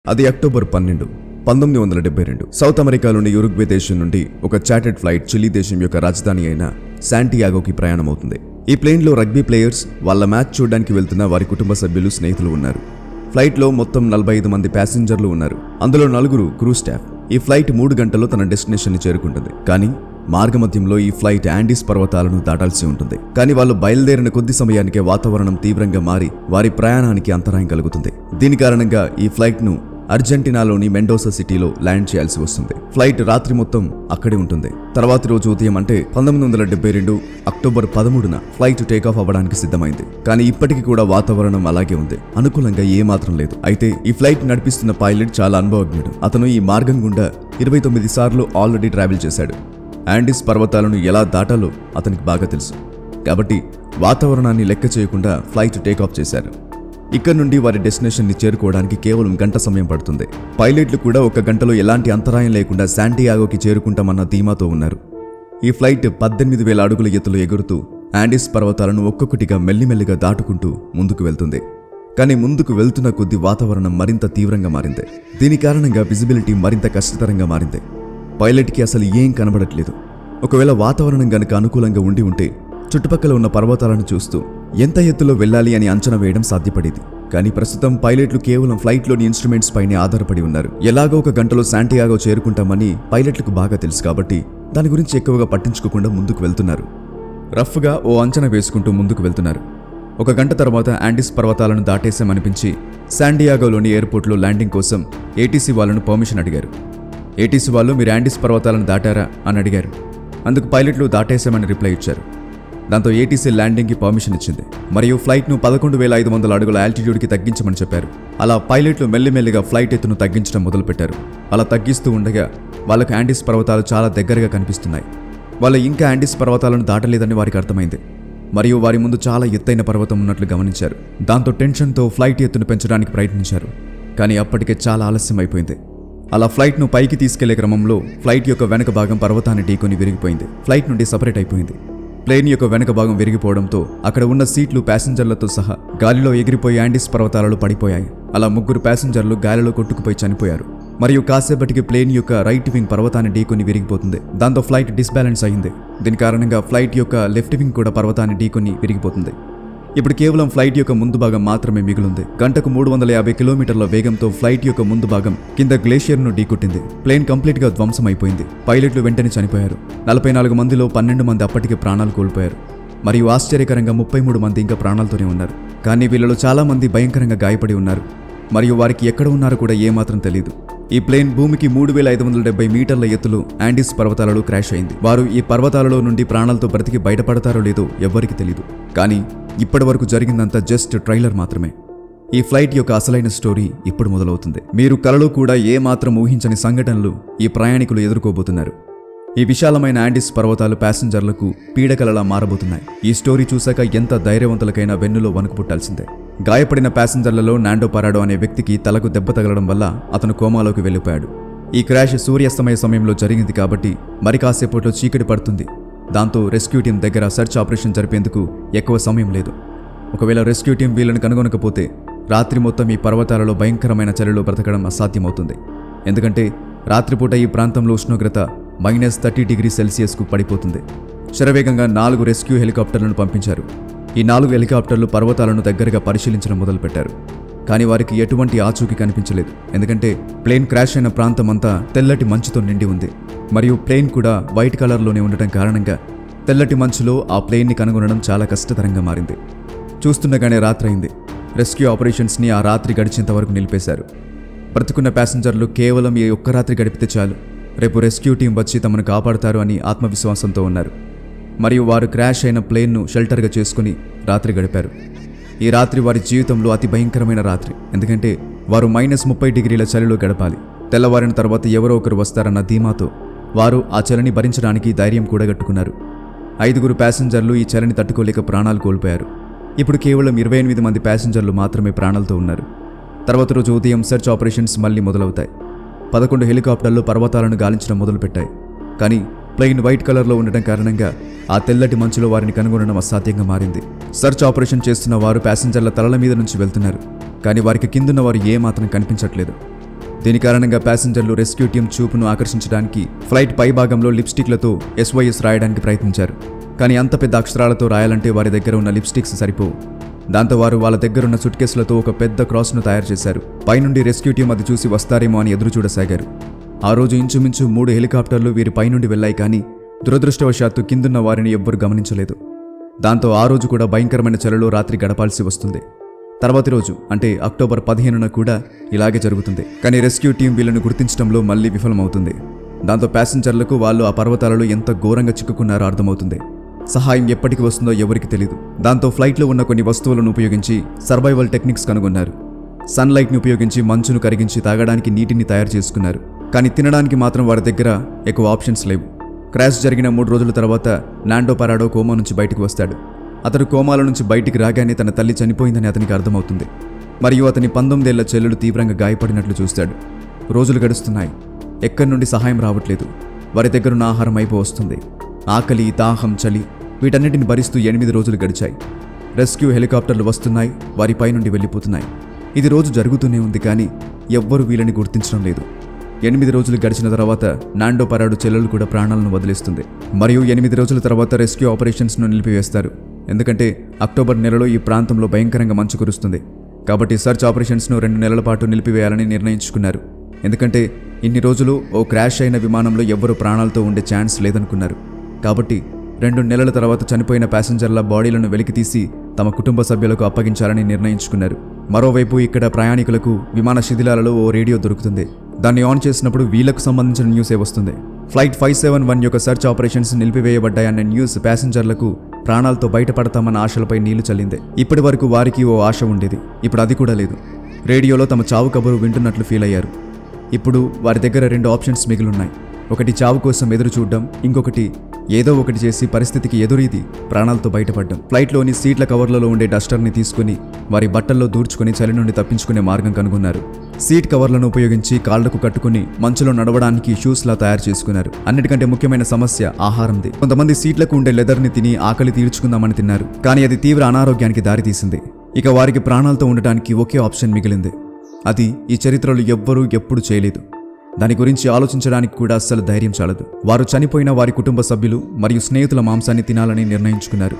అది October 12, 1972 south అమెరికాలోని యురుగ్వే దేశం నుండి ఒక చార్టెడ్ ఫ్లైట్ చిలీ దేశం యొక్క రాజధాని అయిన శాంటియాగోకి ప్రయాణమవుతుంది. ఈ ప్లేన్లో రగ్బీ ప్లేయర్స్, వాళ్ళ మ్యాచ్ చూడడానికి వెళ్తున్న వారి కుటుంబ సభ్యులు, స్నేహితులు ఉన్నారు. ఫ్లైట్లో మొత్తం 45 మంది ప్యాసింజర్లు ఉన్నారు. అందులో 4 క్రూ స్టాఫ్. ఈ ఫ్లైట్ 3 గంటల్లో తన డెస్టినేషన్ని చేరుకుంటుంది. కానీ మార్గమధ్యంలో ఈ ఫ్లైట్ యాండీస్ పర్వతాలను దాటాల్సి ఉంటుంది. కానీ వాళ్ళు బయలుదేరిన కొద్ది సమయానికే వాతావరణం తీవ్రంగా మారి వారి ప్రయాణానికి అంతరాయం కలుగుతుంది. దీని కారణంగా ఈ ఫ్లైట్ను అర్జెంటీనాలోని మెండోసా సిటీలో ల్యాండ్ చేయాల్సి వస్తుంది. ఫ్లైట్ రాత్రి మొత్తం అక్కడే ఉంటుంది. తర్వాతి రోజు ఉదయం అంటే 1972 అక్టోబర్ 13న ఫ్లైట్ టేకాఫ్ అవ్వడానికి సిద్ధమైంది. కానీ ఇప్పటికీ కూడా వాతావరణం అలాగే ఉంది. అనుకూలంగా ఏమాత్రం లేదు. అయితే ఈ ఫ్లైట్ నడిపిస్తున్న పైలట్ చాలా అనుభవజ్ఞుడు. అతను ఈ మార్గం గుండా 29 సార్లు ఆల్రెడీ ట్రావెల్ చేశాడు. యాండీస్ పర్వతాలను ఎలా దాటాలో అతనికి బాగా తెలుసు. కాబట్టి వాతావరణాన్ని లెక్క చేయకుండా ఫ్లైట్ టేకాఫ్ చేశారు. ఇక్కడ నుండి వారి డెస్టినేషన్ని చేరుకోవడానికి కేవలం గంట సమయం పడుతుంది. పైలట్లు కూడా 1 గంటలో ఎలాంటి అంతరాయం లేకుండా శాంటియాగోకి చేరుకుంటామన్న ధీమాతో ఉన్నారు. ఈ ఫ్లైట్ 18,000 అడుగుల ఎత్తులో ఎగురుతూ యాండీస్ పర్వతాలను ఒక్కొక్కటిగా మెల్లిమెల్లిగా దాటుకుంటూ ముందుకు వెళ్తుంది. కానీ ముందుకు వెళ్తున్న కొద్దీ వాతావరణం మరింత తీవ్రంగా మారింది. దీని కారణంగా విజిబిలిటీ మరింత కష్టతరంగా మారింది. పైలట్కి అసలు ఏం కనబడట్లేదు. ఒకవేళ వాతావరణం గనుక అనుకూలంగా ఉండి ఉంటే చుట్టుపక్కల ఉన్న పర్వతాలను చూస్తూ ఎంత ఎత్తులో వెళ్ళాలి అని అంచనా వేయడం సాధ్యపడేది. కానీ ప్రస్తుతం పైలట్లు కేవలం ఫ్లైట్లోని ఇన్స్ట్రుమెంట్స్ పైనే ఆధారపడి ఉన్నారు. ఎలాగో 1 గంటలో శాంటియాగో చేరుకుంటామని పైలట్లకు బాగా తెలుసు కాబట్టి దాని గురించి ఎక్కువగా పట్టించుకోకుండా ముందుకు వెళ్తున్నారు. రఫ్గా ఓ అంచనా వేసుకుంటూ ముందుకు వెళ్తున్నారు. 1 గంట తర్వాత యాండీస్ పర్వతాలను దాటేశామనిపించి శాంటియాగోలోని ఎయిర్పోర్ట్లో ల్యాండింగ్ కోసం ఏటీసీ వాళ్ళను పర్మిషన్ అడిగారు. ఏటీసీ వాళ్ళు మీరు యాండీస్ పర్వతాలను దాటారా అని అడిగారు. అందుకు పైలట్లు దాటేశామని రిప్లై ఇచ్చారు. దాంతో ఏటీసీ ల్యాండింగ్కి పర్మిషన్ ఇచ్చింది. మరియు ఫ్లైట్ను 11,500 అడుగుల ఆల్టిట్యూడ్కి తగ్గించమని చెప్పారు. అలా పైలట్లు మెల్లిమెల్లిగా ఫ్లైట్ ఎత్తును తగ్గించడం మొదలుపెట్టారు. అలా తగ్గిస్తూ ఉండగా వాళ్ళకు యాండీస్ పర్వతాలు చాలా దగ్గరగా కనిపిస్తున్నాయి. వాళ్ళు ఇంకా యాండీస్ పర్వతాలను దాటలేదని వారికి అర్థమైంది. మరియు వారి ముందు చాలా ఎత్తైన పర్వతం ఉన్నట్లు గమనించారు. దాంతో టెన్షన్తో ఫ్లైట్ ఎత్తును పెంచడానికి ప్రయత్నించారు. కానీ అప్పటికే చాలా ఆలస్యం అయిపోయింది. అలా ఫ్లైట్ను పైకి తీసుకెళ్లే క్రమంలో ఫ్లైట్ యొక్క వెనక భాగం పర్వతాన్ని ఢీకొని విరిగిపోయింది. ఫ్లైట్ నుండి సపరేట్ అయిపోయింది. ప్లేన్ యొక్క వెనక భాగం విరిగిపోవడంతో అక్కడ ఉన్న సీట్లు ప్యాసింజర్లతో సహా గాలిలో ఎగిరిపోయి యాండీస్ పర్వతాలలో పడిపోయాయి. అలా 3 ప్యాసింజర్లు గాలిలో కొట్టుకుపోయి చనిపోయారు. మరియు కాసేపటికి ప్లేన్ యొక్క రైట్ వింగ్ పర్వతాన్ని ఢీకొని విరిగిపోతుంది. దాంతో ఫ్లైట్ డిస్బ్యాలెన్స్ అయింది. దీని కారణంగా ఫ్లైట్ యొక్క లెఫ్ట్ వింగ్ కూడా పర్వతాన్ని ఢీకొని విరిగిపోతుంది. ఇప్పుడు కేవలం ఫ్లైట్ యొక్క ముందు భాగం మాత్రమే మిగిలింది. గంటకు 350 కిలోమీటర్ల వేగంతో ఫ్లైట్ యొక్క ముందు భాగం కింద గ్లేషియర్ను ఢీకొట్టింది. ప్లేన్ కంప్లీట్గా ధ్వంసం అయిపోయింది. పైలట్లు వెంటనే చనిపోయారు. 44 మందిలో 12 మంది అప్పటికే ప్రాణాలు కోల్పోయారు. మరియు ఆశ్చర్యకరంగా 33 మంది ఇంకా ప్రాణాలతోనే ఉన్నారు. కానీ వీళ్ళలో చాలా మంది భయంకరంగా గాయపడి ఉన్నారు. మరియు వారికి ఎక్కడ ఉన్నారో కూడా ఏమాత్రం తెలియదు. ఈ ప్లేన్ భూమికి 3,570 మీటర్ల ఎత్తులో యాండీస్ పర్వతాలలో క్రాష్ అయింది. వారు ఈ పర్వతాలలో నుండి ప్రాణాలతో బ్రతికి బయటపడతారో లేదో ఎవ్వరికి తెలియదు. కానీ ఇప్పటి వరకు జరిగిందంతా జస్ట్ ట్రైలర్ మాత్రమే. ఈ ఫ్లైట్ యొక్క అసలైన స్టోరీ ఇప్పుడు మొదలవుతుంది. మీరు కలలో కూడా ఏమాత్రం ఊహించని సంఘటనలు ఈ ప్రయాణికులు ఎదుర్కోబోతున్నారు. ఈ విశాలమైన యాండీస్ పర్వతాలు ప్యాసింజర్లకు పీడకలలా మారబోతున్నాయి. ఈ స్టోరీ చూశాక ఎంత ధైర్యవంతులకైనా వెన్నులో వణుకు పుట్టాల్సిందే. గాయపడిన ప్యాసింజర్లలో నాండో పరాడో అనే వ్యక్తికి తలకు దెబ్బ తగలడం వల్ల అతను కోమాలోకి వెళ్ళిపోయాడు. ఈ క్రాష్ సూర్యాస్తమయ సమయంలో జరిగింది కాబట్టి మరి కాసేపట్లో చీకటి పడుతుంది. దాంతో రెస్క్యూ టీం దగ్గర సెర్చ్ ఆపరేషన్ జరిపేందుకు ఎక్కువ సమయం లేదు. ఒకవేళ రెస్క్యూ టీం వీళ్ళని కనుగొనకపోతే రాత్రి మొత్తం ఈ పర్వతాలలో భయంకరమైన చలిలో బ్రతకడం అసాధ్యమవుతుంది. ఎందుకంటే రాత్రిపూట ఈ ప్రాంతంలో ఉష్ణోగ్రత -30 డిగ్రీ సెల్సియస్కు పడిపోతుంది. శరవేగంగా 4 రెస్క్యూ హెలికాప్టర్లను పంపించారు. ఈ 4 హెలికాప్టర్లు పర్వతాలను దగ్గరగా పరిశీలించడం మొదలుపెట్టారు. కానీ వారికి ఎటువంటి ఆచూకీ కనిపించలేదు. ఎందుకంటే ప్లేన్ క్రాష్ అయిన ప్రాంతం అంతా తెల్లటి మంచుతో నిండి ఉంది. మరియు ప్లేన్ కూడా వైట్ కలర్లోనే ఉండటం కారణంగా తెల్లటి మంచులో ఆ ప్లేన్ని కనుగొనడం చాలా కష్టతరంగా మారింది. చూస్తుండగానే రాత్రి అయింది. రెస్క్యూ ఆపరేషన్స్ని ఆ రాత్రి గడిచేంత వరకు నిలిపేశారు. బ్రతుకున్న ప్యాసింజర్లు కేవలం ఈ ఒక్క రాత్రి గడిపితే చాలు, రేపు రెస్క్యూ టీం వచ్చి తమను కాపాడుతారు అని ఆత్మవిశ్వాసంతో ఉన్నారు. మరియు వారు క్రాష్ అయిన ప్లేన్ను షెల్టర్గా చేసుకుని రాత్రి గడిపారు. ఈ రాత్రి వారి జీవితంలో అతి భయంకరమైన రాత్రి. ఎందుకంటే వారు -30 డిగ్రీల చలిలో గడపాలి. తెల్లవారిన తర్వాత ఎవరో ఒకరు వస్తారన్న ధీమాతో వారు ఆ చలిని భరించడానికి ధైర్యం కూడగట్టుకున్నారు. 5 ప్యాసింజర్లు ఈ చలిని తట్టుకోలేక ప్రాణాలు కోల్పోయారు. ఇప్పుడు కేవలం 28 మంది ప్యాసింజర్లు మాత్రమే ప్రాణాలతో ఉన్నారు. తర్వాత రోజు ఉదయం సెర్చ్ ఆపరేషన్స్ మళ్ళీ మొదలవుతాయి. 11 హెలికాప్టర్లు పర్వతాలను గాలించడం మొదలుపెట్టాయి. కానీ ప్లెయిన్ వైట్ కలర్లో ఉండటం కారణంగా ఆ తెల్లటి మంచులో వారిని కనుగొనడం అసాధ్యంగా మారింది. సర్చ్ ఆపరేషన్ చేస్తున్న వారు ప్యాసింజర్ల తలల మీద నుంచి వెళ్తున్నారు. కానీ వారికి కిందున్న వారు ఏమాత్రం కనిపించట్లేదు. దీని కారణంగా ప్యాసింజర్లు రెస్క్యూ టీం చూపును ఆకర్షించడానికి ఫ్లైట్ పై భాగంలో లిప్స్టిక్లతో SYS రాయడానికి ప్రయత్నించారు. కానీ అంత పెద్ద అక్షరాలతో రాయాలంటే వారి దగ్గర ఉన్న లిప్స్టిక్స్ సరిపోవు. దాంతో వారు వాళ్ళ దగ్గరున్న సుట్ కేసులతో ఒక పెద్ద క్రాస్ను తయారు చేశారు. పైనుండి రెస్క్యూ టీం అది చూసి వస్తారేమో అని ఎదురు చూడసాగారు. ఆ రోజు ఇంచుమించు 3 హెలికాప్టర్లు వీరి పైనుండి వెళ్లాయి, కానీ దురదృష్టవశాత్తు కిందున్న వారిని ఎవ్వరూ గమనించలేదు. దాంతో ఆ రోజు కూడా భయంకరమైన చలిలో రాత్రి గడపాల్సి వస్తుంది. తర్వాతి రోజు అంటే అక్టోబర్ 15న కూడా ఇలాగే జరుగుతుంది. కానీ రెస్క్యూ టీం వీళ్ళను గుర్తించడంలో మళ్లీ విఫలమవుతుంది. దాంతో ప్యాసింజర్లకు వాళ్ళు ఆ పర్వతాలలో ఎంత ఘోరంగా చిక్కుకున్నారో అర్థమవుతుంది. సహాయం ఎప్పటికి వస్తుందో ఎవరికి తెలియదు. దాంతో ఫ్లైట్లో ఉన్న కొన్ని వస్తువులను ఉపయోగించి సర్వైవల్ టెక్నిక్స్ కనుగొన్నారు. సన్లైట్ని ఉపయోగించి మంచును కరిగించి తాగడానికి నీటిని తయారు చేసుకున్నారు. కానీ తినడానికి మాత్రం వారి దగ్గర ఎక్కువ ఆప్షన్స్ లేవు. క్రాష్ జరిగిన 3 రోజుల తర్వాత నాండో పరాడో కోమా నుంచి బయటకు వస్తాడు. అతడు కోమాల నుంచి బయటికి రాగానే తన తల్లి చనిపోయిందని అతనికి అర్థమవుతుంది. మరియు అతని 19 ఏళ్ల చెల్లెలు తీవ్రంగా గాయపడినట్లు చూస్తాడు. రోజులు గడుస్తున్నాయి. ఎక్కడి నుండి సహాయం రావట్లేదు. వారి దగ్గరున్న ఆహారం అయిపోవస్తుంది. ఆకలి, దాహం, చలి వీటన్నిటిని భరిస్తూ 8 రోజులు గడిచాయి. రెస్క్యూ హెలికాప్టర్లు వస్తున్నాయి, వారిపై నుండి వెళ్ళిపోతున్నాయి. ఇది రోజు జరుగుతూనే ఉంది, కానీ ఎవ్వరూ వీళ్ళని గుర్తించడం లేదు. 8 రోజులు గడిచిన తర్వాత నాండో పరాడు చెల్లెలు కూడా ప్రాణాలను వదిలేస్తుంది. మరియు 8 రోజుల తర్వాత రెస్క్యూ ఆపరేషన్స్ను నిలిపివేస్తారు. ఎందుకంటే అక్టోబర్ నెలలో ఈ ప్రాంతంలో భయంకరంగా మంచు కురుస్తుంది. కాబట్టి సర్చ్ ఆపరేషన్స్ను 2 నెలల పాటు నిలిపివేయాలని నిర్ణయించుకున్నారు. ఎందుకంటే ఇన్ని రోజులు ఓ క్రాష్ అయిన విమానంలో ఎవ్వరూ ప్రాణాలతో ఉండే ఛాన్స్ లేదనుకున్నారు. కాబట్టి 2 నెలల తర్వాత చనిపోయిన ప్యాసింజర్ల బాడీలను వెలికితీసి తమ కుటుంబ సభ్యులకు అప్పగించాలని నిర్ణయించుకున్నారు. మరోవైపు ఇక్కడ ప్రయాణికులకు విమాన శిథిలాలలో ఓ రేడియో దొరుకుతుంది. దాన్ని ఆన్ చేసినప్పుడు వీళ్లకు సంబంధించిన న్యూసే వస్తుంది. ఫ్లైట్ 571 యొక్క సర్చ్ ఆపరేషన్స్ నిలిపివేయబడ్డాయన్న న్యూస్ ప్యాసింజర్లకు ప్రాణాలతో బయటపడతామన్న ఆశలపై నీళ్లు చల్లింది. ఇప్పటి వరకు వారికి ఓ ఆశ ఉండేది, ఇప్పుడు అది కూడా లేదు. రేడియోలో తమ చావు కబురు వింటున్నట్లు ఫీల్ అయ్యారు. ఇప్పుడు వారి దగ్గర 2 ఆప్షన్స్ మిగిలిన్నాయి. ఒకటి చావు కోసం ఎదురు చూడడం, ఇంకొకటి ఏదో ఒకటి చేసి పరిస్థితికి ఎదురీది ప్రాణాలతో బయటపడ్డం. ఫ్లైట్లోని సీట్ల కవర్లలో ఉండే డస్టర్ని తీసుకుని వారి బట్టల్లో దూర్చుకుని చలి నుండి తప్పించుకునే మార్గం కనుగొన్నారు. సీట్ కవర్లను ఉపయోగించి కాళ్లకు కట్టుకుని మంచులో నడవడానికి షూస్లా తయారు చేసుకున్నారు. అన్నిటికంటే ముఖ్యమైన సమస్య ఆహారంది. కొంతమంది సీట్లకు ఉండే లెదర్ని తిని ఆకలి తీర్చుకుందామని తిన్నారు, కానీ అది తీవ్ర అనారోగ్యానికి దారితీసింది. ఇక వారికి ప్రాణాలతో ఉండటానికి ఒకే ఆప్షన్ మిగిలింది. అది ఈ చరిత్రలో ఎవ్వరూ ఎప్పుడు చేయలేదు. దాని గురించి ఆలోచించడానికి కూడా అస్సలు ధైర్యం చాలదు. వారు చనిపోయిన వారి కుటుంబ సభ్యులు మరియు స్నేహితుల మాంసాన్ని తినాలని నిర్ణయించుకున్నారు.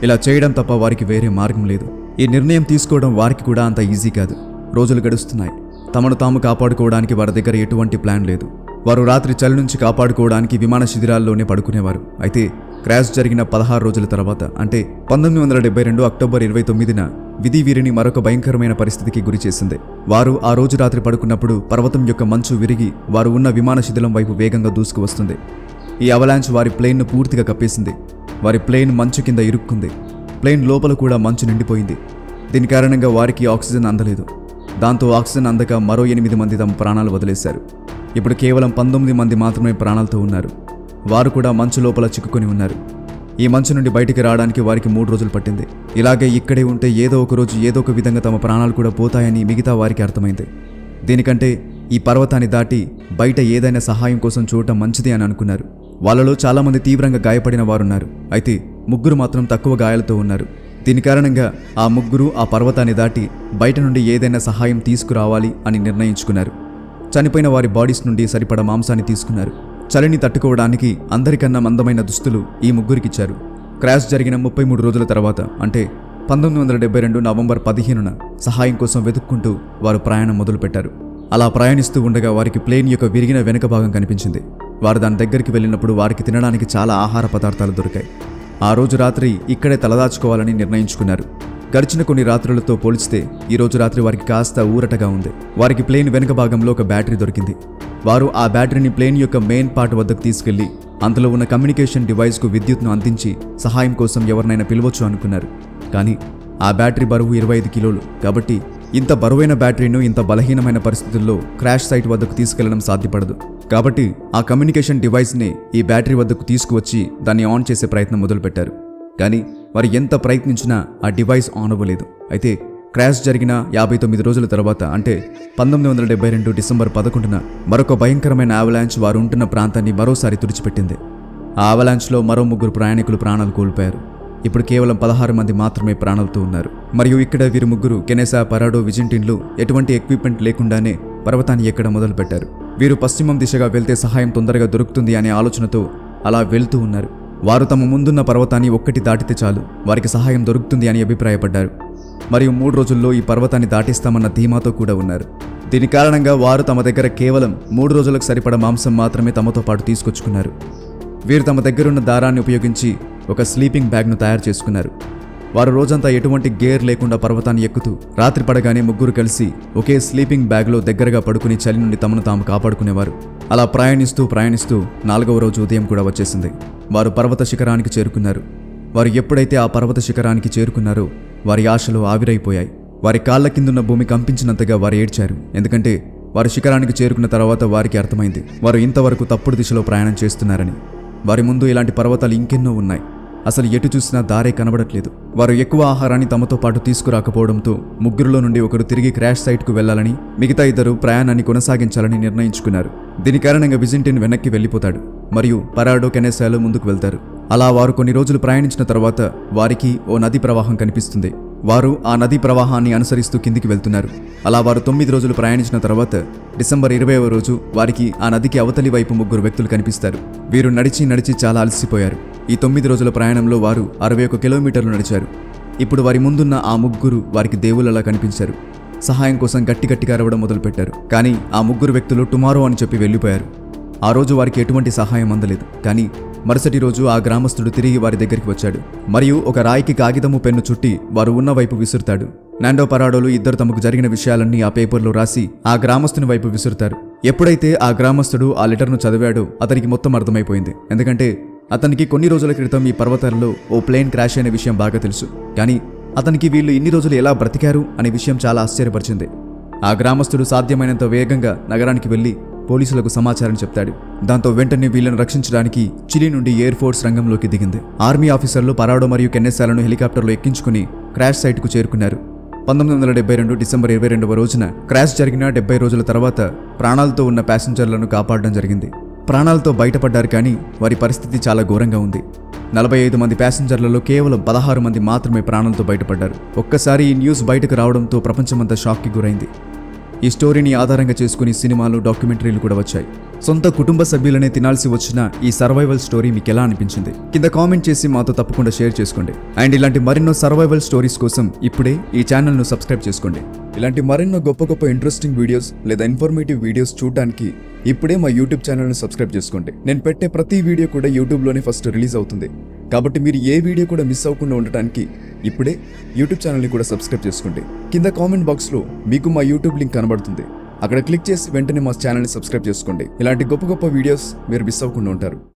ఇలా చేయడం తప్ప వారికి వేరే మార్గం లేదు. ఈ నిర్ణయం తీసుకోవడం వారికి కూడా అంత ఈజీ కాదు. రోజులు గడుస్తున్నాయి. తమను తాము కాపాడుకోవడానికి వారి దగ్గర ఎటువంటి ప్లాన్ లేదు. వారు రాత్రి చలి నుంచి కాపాడుకోవడానికి విమాన శిథిరాల్లోనే పడుకునేవారు. అయితే క్రాష్ జరిగిన 16 రోజుల తర్వాత అంటే 1972 అక్టోబర్ 29న విధి వీరిని మరొక భయంకరమైన పరిస్థితికి గురి చేసింది. వారు ఆ రోజు రాత్రి పడుకున్నప్పుడు పర్వతం యొక్క మంచు విరిగి వారు ఉన్న విమాన శిథిలం వైపు వేగంగా దూసుకు వస్తుంది. ఈ అవలాంచ్ వారి ప్లేన్ను పూర్తిగా కప్పేసింది. వారి ప్లేన్ మంచు కింద ఇరుక్కుంది. ప్లేన్ లోపల కూడా మంచు నిండిపోయింది. దీని కారణంగా వారికి ఆక్సిజన్ అందలేదు. దాంతో ఆక్సిజన్ అందక మరో 8 మంది తమ ప్రాణాలు వదిలేశారు. ఇప్పుడు కేవలం 19 మంది మాత్రమే ప్రాణాలతో ఉన్నారు. వారు కూడా మంచు లోపల చిక్కుకొని ఉన్నారు. ఈ మంచు నుండి బయటికి రావడానికి వారికి 3 రోజులు పట్టింది. ఇలాగే ఇక్కడే ఉంటే ఏదో ఒక రోజు ఏదో ఒక విధంగా తమ ప్రాణాలు కూడా పోతాయని మిగతా వారికి అర్థమైంది. దీనికంటే ఈ పర్వతాన్ని దాటి బయట ఏదైనా సహాయం కోసం చూడటం మంచిది అని అనుకున్నారు. వాళ్ళలో చాలామంది తీవ్రంగా గాయపడిన వారున్నారు. అయితే 3 మాత్రం తక్కువ గాయాలతో ఉన్నారు. దీని కారణంగా ఆ 3 ఆ పర్వతాన్ని దాటి బయట నుండి ఏదైనా సహాయం తీసుకురావాలి అని నిర్ణయించుకున్నారు. చనిపోయిన వారి బాడీస్ నుండి సరిపడా మాంసాన్ని తీసుకున్నారు. చలిని తట్టుకోవడానికి అందరికన్నా మందమైన దుస్తులు ఈ 3కిచ్చారు. క్రాష్ జరిగిన 33 రోజుల తర్వాత అంటే 1972 నవంబర్ 15న సహాయం కోసం వెతుక్కుంటూ వారు ప్రయాణం మొదలుపెట్టారు. అలా ప్రయాణిస్తూ ఉండగా వారికి ప్లేన్ యొక్క విరిగిన వెనుక భాగం కనిపించింది. వారు దాని దగ్గరికి వెళ్ళినప్పుడు వారికి తినడానికి చాలా ఆహార పదార్థాలు దొరికాయి. ఆ రోజు రాత్రి ఇక్కడే తలదాచుకోవాలని నిర్ణయించుకున్నారు. గడిచిన కొన్ని రాత్రులతో పోల్చితే ఈ రోజు రాత్రి వారికి కాస్త ఊరటగా ఉంది. వారికి ప్లేన్ వెనుక భాగంలో ఒక బ్యాటరీ దొరికింది. వారు ఆ బ్యాటరీని ప్లేన్ యొక్క మెయిన్ పార్ట్ వద్దకు తీసుకెళ్లి అందులో ఉన్న కమ్యూనికేషన్ డివైస్కు విద్యుత్ను అందించి సహాయం కోసం ఎవరినైనా పిలవచ్చు అనుకున్నారు. కానీ ఆ బ్యాటరీ బరువు 25 కిలోలు. కాబట్టి ఇంత బరువైన బ్యాటరీను ఇంత బలహీనమైన పరిస్థితుల్లో క్రాష్ సైట్ వద్దకు తీసుకెళ్లడం సాధ్యపడదు. కాబట్టి ఆ కమ్యూనికేషన్ డివైస్ని ఈ బ్యాటరీ వద్దకు తీసుకువచ్చి దాన్ని ఆన్ చేసే ప్రయత్నం మొదలుపెట్టారు. కానీ వారు ఎంత ప్రయత్నించినా ఆ డివైస్ ఆన్ అవ్వలేదు. అయితే క్రాష్ జరిగిన 59 రోజుల తర్వాత అంటే 1972 డిసెంబర్ 11న మరొక భయంకరమైన అవలాంచ్ వారు ఉంటున్న ప్రాంతాన్ని మరోసారి తుడిచిపెట్టింది. ఆ అవలాంచ్లో మరో 3 ప్రయాణికులు ప్రాణాలు కోల్పోయారు. ఇప్పుడు కేవలం 16 మంది మాత్రమే ప్రాణాలతో ఉన్నారు. మరియు ఇక్కడ వీరు 3 కెనెసా, పరాడో, విజింటిన్లు ఎటువంటి ఎక్విప్మెంట్ లేకుండానే పర్వతాన్ని ఎక్కడం మొదలుపెట్టారు. వీరు పశ్చిమం దిశగా వెళ్తే సహాయం తొందరగా దొరుకుతుంది అనే ఆలోచనతో అలా వెళ్తూ ఉన్నారు. వారు తమ ముందున్న పర్వతాన్ని ఒక్కటి దాటితే చాలు వారికి సహాయం దొరుకుతుంది అని అభిప్రాయపడ్డారు. మరియు 3 రోజుల్లో ఈ పర్వతాన్ని దాటిస్తామన్న ధీమాతో కూడా ఉన్నారు. దీని కారణంగా వారు తమ దగ్గర కేవలం 3 రోజులకు సరిపడ మాంసం మాత్రమే తమతో పాటు తీసుకొచ్చుకున్నారు. వీరు తమ దగ్గరున్న దారాన్ని ఉపయోగించి ఒక స్లీపింగ్ బ్యాగ్ను తయారు చేసుకున్నారు. వారు రోజంతా ఎటువంటి గేర్ లేకుండా పర్వతాన్ని ఎక్కుతూ రాత్రి పడగానే ముగ్గురు కలిసి ఒకే స్లీపింగ్ బ్యాగ్లో దగ్గరగా పడుకుని చలి నుండి తమను తాము కాపాడుకునేవారు. అలా ప్రయాణిస్తూ 4వ రోజు ఉదయం కూడా వచ్చేసింది. వారు పర్వత శిఖరానికి చేరుకున్నారు. వారు ఎప్పుడైతే ఆ పర్వత శిఖరానికి చేరుకున్నారో వారి ఆశలు ఆవిరైపోయాయి. వారి కాళ్ల కిందున్న భూమి కంపించినంతగా వారు ఏడ్చారు. ఎందుకంటే వారు శిఖరానికి చేరుకున్న తర్వాత వారికి అర్థమైంది వారు ఇంతవరకు తప్పుడు దిశలో ప్రయాణం చేస్తున్నారని. వారి ముందు ఇలాంటి పర్వతాలు ఇంకెన్నో ఉన్నాయి. అసలు ఎటు చూసినా దారే కనబడట్లేదు. వారు ఎక్కువ ఆహారాన్ని తమతో పాటు తీసుకురాకపోవడంతో ముగ్గురులో నుండి ఒకరు తిరిగి క్రాష్ సైట్కు వెళ్లాలని, మిగతా ఇద్దరు ప్రయాణాన్ని కొనసాగించాలని నిర్ణయించుకున్నారు. దీని కారణంగా విజింటిన్ వెనక్కి వెళ్లిపోతాడు మరియు పరాడో కెనెసాలో ముందుకు వెళ్తారు. అలా వారు కొన్ని రోజులు ప్రయాణించిన తర్వాత వారికి ఓ నది ప్రవాహం కనిపిస్తుంది. వారు ఆ నదీ ప్రవాహాన్ని అనుసరిస్తూ కిందికి వెళ్తున్నారు. అలా వారు 9 రోజులు ప్రయాణించిన తర్వాత డిసెంబర్ 20వ రోజు వారికి ఆ నదికి అవతలి వైపు 3 వ్యక్తులు కనిపిస్తారు. వీరు నడిచి చాలా అలసిపోయారు. ఈ 9 రోజుల ప్రయాణంలో వారు 61 కిలోమీటర్లు నడిచారు. ఇప్పుడు వారి ముందున్న ఆ 3 వారికి దేవుళ్ళలా కనిపించారు. సహాయం కోసం గట్టిగా అరవడం మొదలుపెట్టారు. కానీ ఆ 3 వ్యక్తులు టుమారో అని చెప్పి వెళ్ళిపోయారు. ఆ రోజు వారికి ఎటువంటి సహాయం అందలేదు. కానీ మరుసటి రోజు ఆ గ్రామస్తుడు తిరిగి వారి దగ్గరికి వచ్చాడు మరియు ఒక రాయికి కాగితము పెన్ను చుట్టి వారు ఉన్న వైపు విసురుతాడు. నాండో పరాడోలు ఇద్దరు తమకు జరిగిన విషయాలన్నీ ఆ పేపర్లో రాసి ఆ గ్రామస్తుని వైపు విసురుతారు. ఎప్పుడైతే ఆ గ్రామస్తుడు ఆ లెటర్ను చదివాడో అతనికి మొత్తం అర్థమైపోయింది. ఎందుకంటే అతనికి కొన్ని రోజుల క్రితం ఈ పర్వతాలలో ఓ ప్లేన్ క్రాష్ అయిన విషయం బాగా తెలుసు. కానీ అతనికి వీళ్ళు ఇన్ని రోజులు ఎలా బ్రతికారు అనే విషయం చాలా ఆశ్చర్యపరిచింది. ఆ గ్రామస్తుడు సాధ్యమైనంత వేగంగా నగరానికి వెళ్లి పోలీసులకు సమాచారం చెప్తాడు. దాంతో వెంటనే వీళ్లను రక్షించడానికి చిలీ నుండి ఎయిర్ ఫోర్స్ రంగంలోకి దిగింది. ఆర్మీ ఆఫీసర్లు పరాడో మరియు కెన్నెసాలను హెలికాప్టర్లో ఎక్కించుకుని క్రాష్ సైట్కు చేరుకున్నారు. 1972 డిసెంబర్ 22వ రోజున క్రాష్ జరిగిన 70 రోజుల తర్వాత ప్రాణాలతో ఉన్న ప్యాసింజర్లను కాపాడడం జరిగింది. ప్రాణాలతో బయటపడ్డారు. కానీ వారి పరిస్థితి చాలా ఘోరంగా ఉంది. 45 మంది ప్యాసింజర్లలో కేవలం 16 మంది మాత్రమే ప్రాణాలతో బయటపడ్డారు. ఒక్కసారి ఈ న్యూస్ బయటకు రావడంతో ప్రపంచమంతా షాక్కి గురైంది. ఈ స్టోరీని ఆధారంగా చేసుకుని సినిమాలు, డాక్యుమెంటరీలు కూడా వచ్చాయి. సొంత కుటుంబ సభ్యులనే తినాల్సి వచ్చిన ఈ సర్వైవల్ స్టోరీ మీకు ఎలా అనిపించింది? కింద కామెంట్ చేసి మాతో తప్పకుండా షేర్ చేసుకోండి. అండ్ ఇలాంటి మరెన్నో సర్వైవల్ స్టోరీస్ కోసం ఇప్పుడే ఈ ఛానల్ను సబ్స్క్రైబ్ చేసుకోండి. ఇలాంటి మరెన్నో గొప్ప ఇంట్రెస్టింగ్ వీడియోస్ లేదా ఇన్ఫర్మేటివ్ వీడియోస్ చూడడానికి ఇప్పుడే మా యూట్యూబ్ ఛానల్ను సబ్స్క్రైబ్ చేసుకోండి. నేను పెట్టే ప్రతి వీడియో కూడా యూట్యూబ్లోనే ఫస్ట్ రిలీజ్ అవుతుంది. కాబట్టి మీరు ఏ వీడియో కూడా మిస్ అవ్వకుండా ఉండటానికి ఇప్పుడే యూట్యూబ్ ఛానల్ని కూడా సబ్స్క్రైబ్ చేసుకోండి. కింద కామెంట్ బాక్స్లో మీకు మా యూట్యూబ్ లింక్ కనబడుతుంది. అక్కడ క్లిక్ చేసి వెంటనే మా ఛానల్ని సబ్స్క్రైబ్ చేసుకోండి. ఇలాంటి గొప్ప వీడియోస్ మీరు మిస్ అవ్వకుండా ఉంటారు.